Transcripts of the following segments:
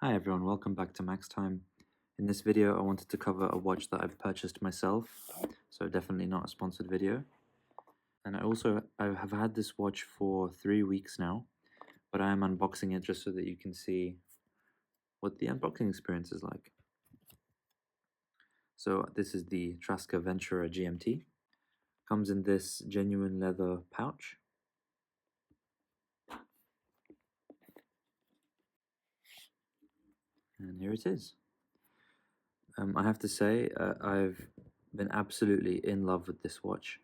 Hi everyone, welcome back to Max Time. In this video I wanted to cover a watch that I've purchased myself, so definitely not a sponsored video. And I have had this watch for 3 weeks now, but I am unboxing it just so that you can see what the unboxing experience is like. So this is the Traska Ventura GMT. Comes in this genuine leather pouch. And here it is. I have to say, I've been absolutely in love with this watch.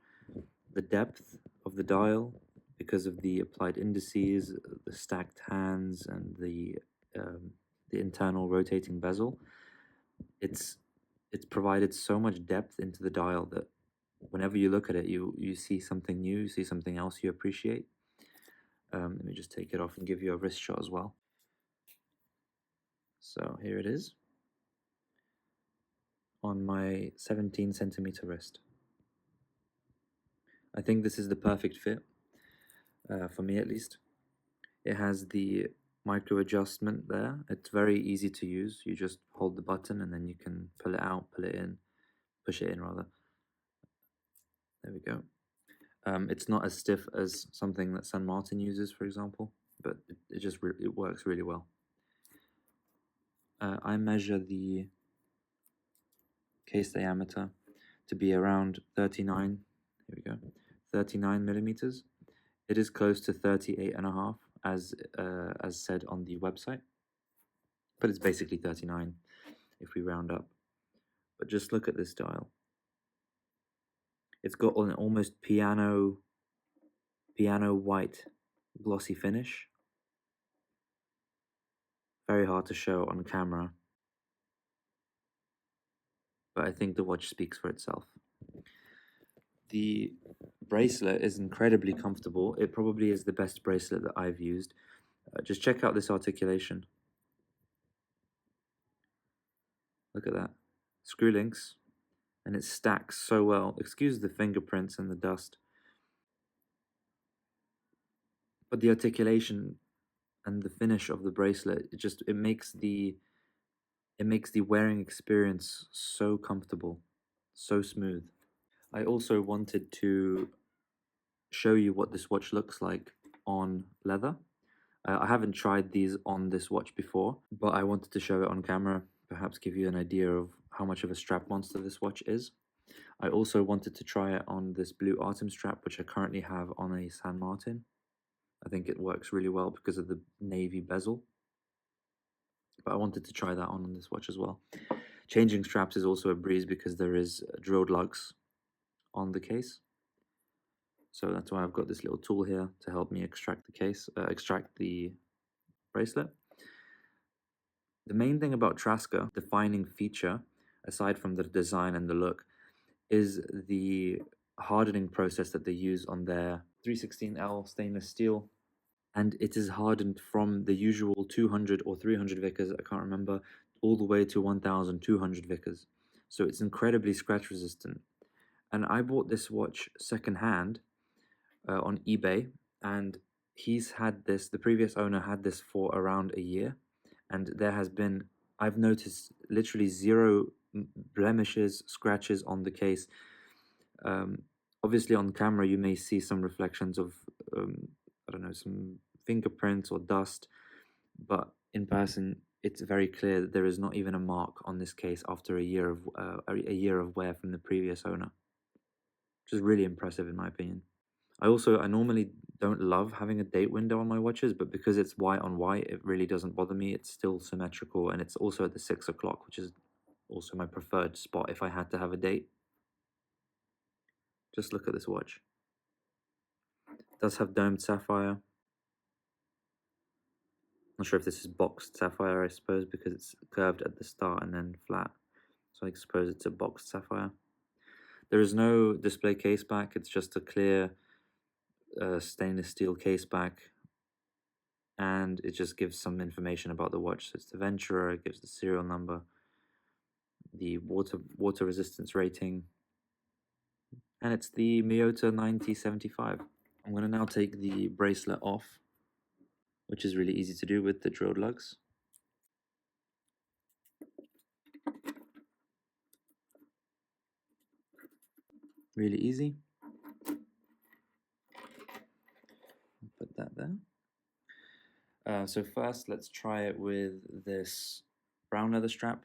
The depth of the dial, because of the applied indices, the stacked hands, and the internal rotating bezel, it's provided so much depth into the dial that whenever you look at it, you see something new, you see something else you appreciate. Let me just take it off and give you a wrist shot as well. So here it is on my 17-centimeter wrist. I think this is the perfect fit, for me at least. It has the micro adjustment there. It's very easy to use. You just hold the button and then you can pull it out, pull it in, push it in rather. There we go. It's not as stiff as something that San Martin uses, for example, but it works really well. I measure the case diameter to be around 39. Here we go, 39 millimeters. It is close to 38.5, as said on the website, but it's basically 39 if we round up. But just look at this dial. It's got an almost piano white glossy finish. Very hard to show on camera, but I think the watch speaks for itself. The bracelet is incredibly comfortable. It probably is the best bracelet that I've used. Just check out this articulation. Look at that. Screw links, and it stacks so well. Excuse the fingerprints and the dust, but the articulation and the finish of the bracelet, it makes the wearing experience so comfortable, so smooth. I also wanted to show you what this watch looks like on leather. I haven't tried these on this watch before, but I wanted to show it on camera, perhaps give you an idea of how much of a strap monster this watch is. I also wanted to try it on this blue Artem strap, which I currently have on a San Martin. I think it works really well because of the navy bezel, but I wanted to try that on this watch as well. Changing straps is also a breeze because there is drilled lugs on the case. So that's why I've got this little tool here to help me extract the bracelet. The main thing about Traska, defining feature, aside from the design and the look, is the hardening process that they use on their 316L stainless steel. And it is hardened from the usual 200 or 300 Vickers, I can't remember, all the way to 1200 Vickers. So it's incredibly scratch resistant. And I bought this watch secondhand on eBay, and the previous owner had this for around a year, and I've noticed literally zero blemishes, scratches on the case. Obviously on camera you may see some reflections of, I don't know, some fingerprints or dust, but in person it's very clear that there is not even a mark on this case after a year of wear from the previous owner, which is really impressive in my opinion. I normally don't love having a date window on my watches, but because it's white on white, it really doesn't bother me. It's still symmetrical, and it's also at the 6 o'clock, which is also my preferred spot if I had to have a date. Just look at this watch. It does have domed sapphire. Not sure if this is boxed sapphire, I suppose, because it's curved at the start and then flat. So I suppose it's a boxed sapphire. There is no display case back. It's just a clear stainless steel case back, and it just gives some information about the watch. So it's the Ventura, it gives the serial number, the water resistance rating, and it's the Miyota 9075. I'm going to now take the bracelet off, which is really easy to do with the drilled lugs. Really easy. Put that there. So first, let's try it with this brown leather strap.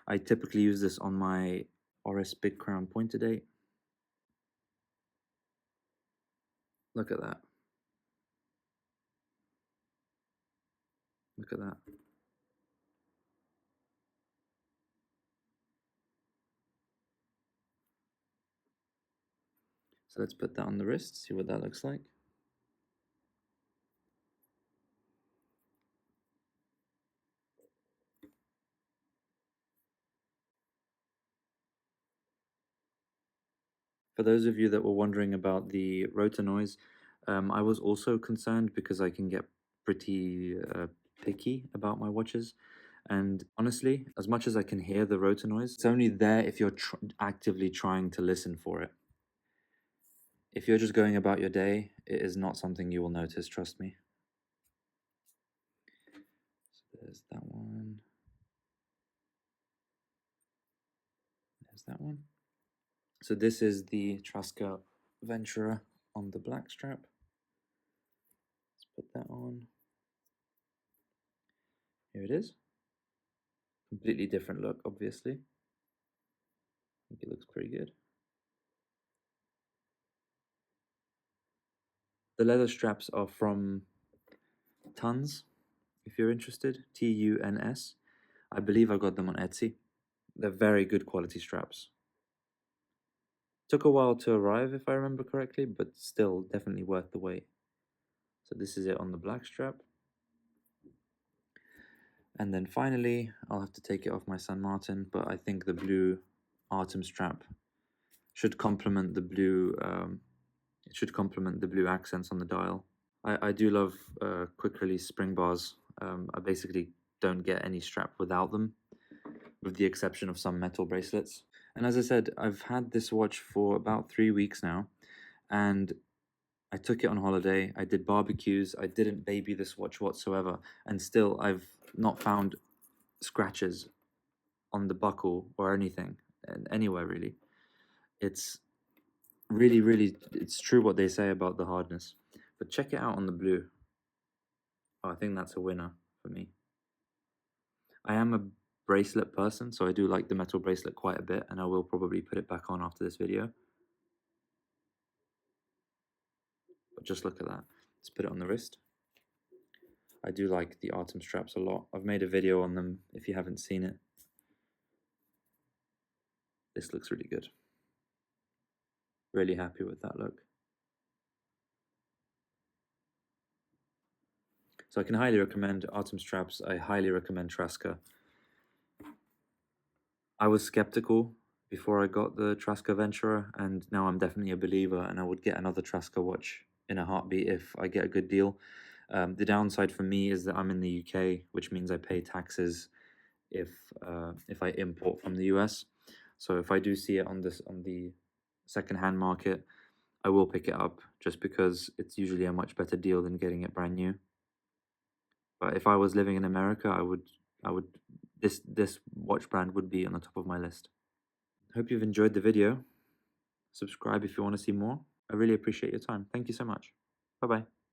I typically use this on my Oris Big Crown pointer date. Look at that. Look at that. So let's put that on the wrist, see what that looks like. For those of you that were wondering about the rotor noise, I was also concerned because I can get pretty picky about my watches. And honestly, as much as I can hear the rotor noise, it's only there if you're actively trying to listen for it. If you're just going about your day, it is not something you will notice, trust me. So there's that one. There's that one. So this is the Traska Ventura on the black strap. Let's put that on. Here it is. Completely different look, obviously. I think it looks pretty good. The leather straps are from Tuns, if you're interested. Tuns. I believe I got them on Etsy. They're very good quality straps. Took a while to arrive, if I remember correctly, but still definitely worth the wait. So this is it on the black strap. And then finally, I'll have to take it off my San Martin, but I think the blue Artem strap should complement the blue. It should complement the blue accents on the dial. I do love quick release spring bars. I basically don't get any strap without them, with the exception of some metal bracelets. And as I said, I've had this watch for about 3 weeks now, and I took it on holiday. I did barbecues. I didn't baby this watch whatsoever, and still I've not found scratches on the buckle or anything, anywhere really. It's really, it's true what they say about the hardness. But check it out on the blue. Oh, I think that's a winner for me. I am a bracelet person, so I do like the metal bracelet quite a bit, and I will probably put it back on after this video. But just look at that. Let's put it on the wrist. I do like the Artem straps a lot. I've made a video on them if you haven't seen it. This looks really good. Really happy with that look. So I can highly recommend Artem straps. I highly recommend Traska. I was skeptical before I got the Traska Ventura, and now I'm definitely a believer, and I would get another Traska watch in a heartbeat if I get a good deal. The downside for me is that I'm in the UK, which means I pay taxes if I import from the US. So if I do see it on the secondhand market, I will pick it up just because it's usually a much better deal than getting it brand new. But if I was living in America, I would this watch brand would be on the top of my list. Hope you've enjoyed the video. Subscribe if you want to see more. I really appreciate your time. Thank you so much. Bye bye.